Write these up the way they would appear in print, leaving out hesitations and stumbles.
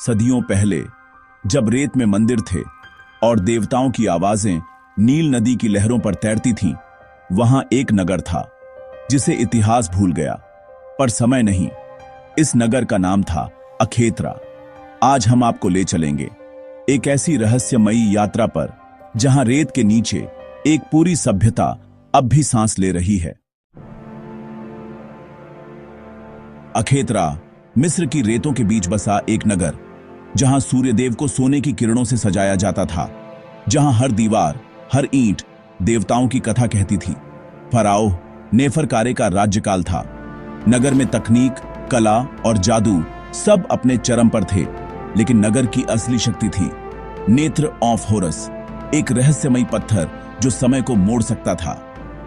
सदियों पहले, जब रेत में मंदिर थे और देवताओं की आवाजें नील नदी की लहरों पर तैरती थीं, वहां एक नगर था जिसे इतिहास भूल गया, पर समय नहीं। इस नगर का नाम था अखेतरा। आज हम आपको ले चलेंगे एक ऐसी रहस्यमयी यात्रा पर जहां रेत के नीचे एक पूरी सभ्यता अब भी सांस ले रही है। अखेतरा मिस्र की रेतों के बीच बसा एक नगर, जहां सूर्यदेव को सोने की किरणों से सजाया जाता था, जहां हर दीवार, हर ईंट देवताओं की कथा कहती थी। फराओ नेफरकारे का राज्यकाल था। नगर में तकनीक, कला और जादू सब अपने चरम पर थे, लेकिन नगर की असली शक्ति थी नेत्र ऑफ होरस, एक रहस्यमयी पत्थर जो समय को मोड़ सकता था।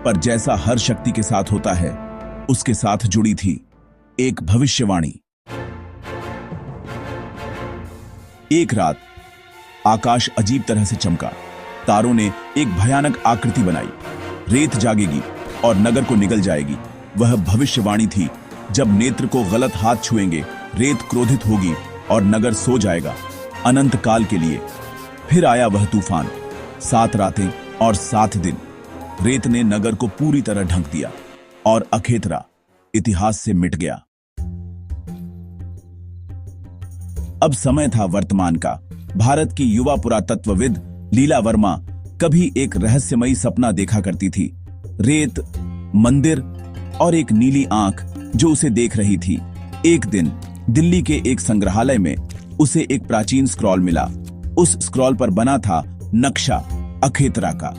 पर जैसा हर शक्ति के साथ होता है, उसके साथ जुड़ी थी एक भविष्यवाणी। एक रात आकाश अजीब तरह से चमका। तारों ने एक भयानक आकृति बनाई। रेत जागेगी और नगर को निगल जाएगी। वह भविष्यवाणी थी, जब नेत्र को गलत हाथ छुएंगे, रेत क्रोधित होगी और नगर सो जाएगा अनंत काल के लिए। फिर आया वह तूफान। 7 रातें और 7 दिन रेत ने नगर को पूरी तरह ढक दिया और अखेतरा इतिहास से मिट गया। अब समय था वर्तमान का। भारत की युवा पुरातत्वविद लीला वर्मा कभी एक रहस्यमयी सपना देखा करती थी। रेत, मंदिर और एक नीली आंख जो उसे देख रही थी। एक दिन दिल्ली के एक संग्रहालय में उसे एक प्राचीन स्क्रॉल मिला। उस स्क्रॉल पर बना था नक्शा अखेतरा का।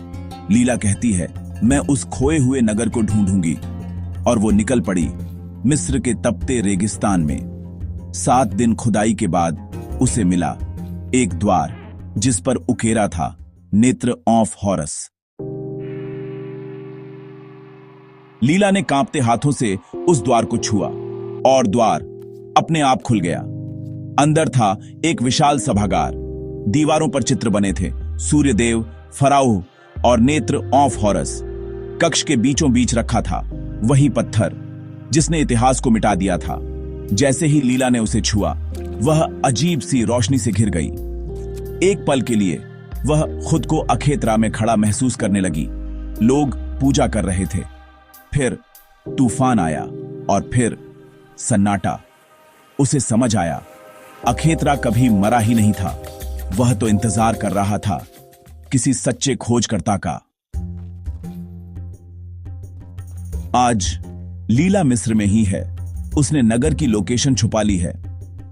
लीला कहती है, मैं उस खोए हुए नगर को ढूंढूंगी। और वो निकल पड़ी मिस्र के तपते रेगिस्तान में। 7 दिन खुदाई के बाद उसे मिला एक द्वार, जिस पर उकेरा था नेत्र ऑफ हॉरस। लीला ने कांपते हाथों से उस द्वार को छुआ और द्वार अपने आप खुल गया। अंदर था एक विशाल सभागार। दीवारों पर चित्र बने थे, सूर्यदेव, फराओ और नेत्र ऑफ हॉरस। कक्ष के बीचों बीच रखा था वही पत्थर जिसने इतिहास को मिटा दिया था। जैसे ही लीला ने उसे छुआ, वह अजीब सी रोशनी से घिर गई। एक पल के लिए वह खुद को अखेतरा में खड़ा महसूस करने लगी। लोग पूजा कर रहे थे। फिर तूफान आया और फिर सन्नाटा। उसे समझ आया, अखेतरा कभी मरा ही नहीं था। वह तो इंतजार कर रहा था किसी सच्चे खोजकर्ता का। आज लीला मिस्र में ही है। उसने नगर की लोकेशन छुपा ली है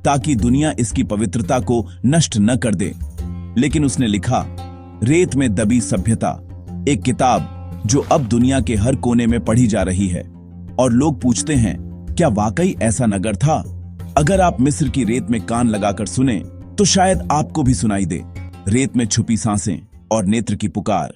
ताकि दुनिया इसकी पवित्रता को नष्ट न कर दे। लेकिन उसने लिखा, रेत में दबी सभ्यता, एक किताब जो अब दुनिया के हर कोने में पढ़ी जा रही है। और लोग पूछते हैं, क्या वाकई ऐसा नगर था? अगर आप मिस्र की रेत में कान लगाकर सुने तो शायद आपको भी सुनाई दे रेत में छुपी सांसें और नेत्र की पुकार।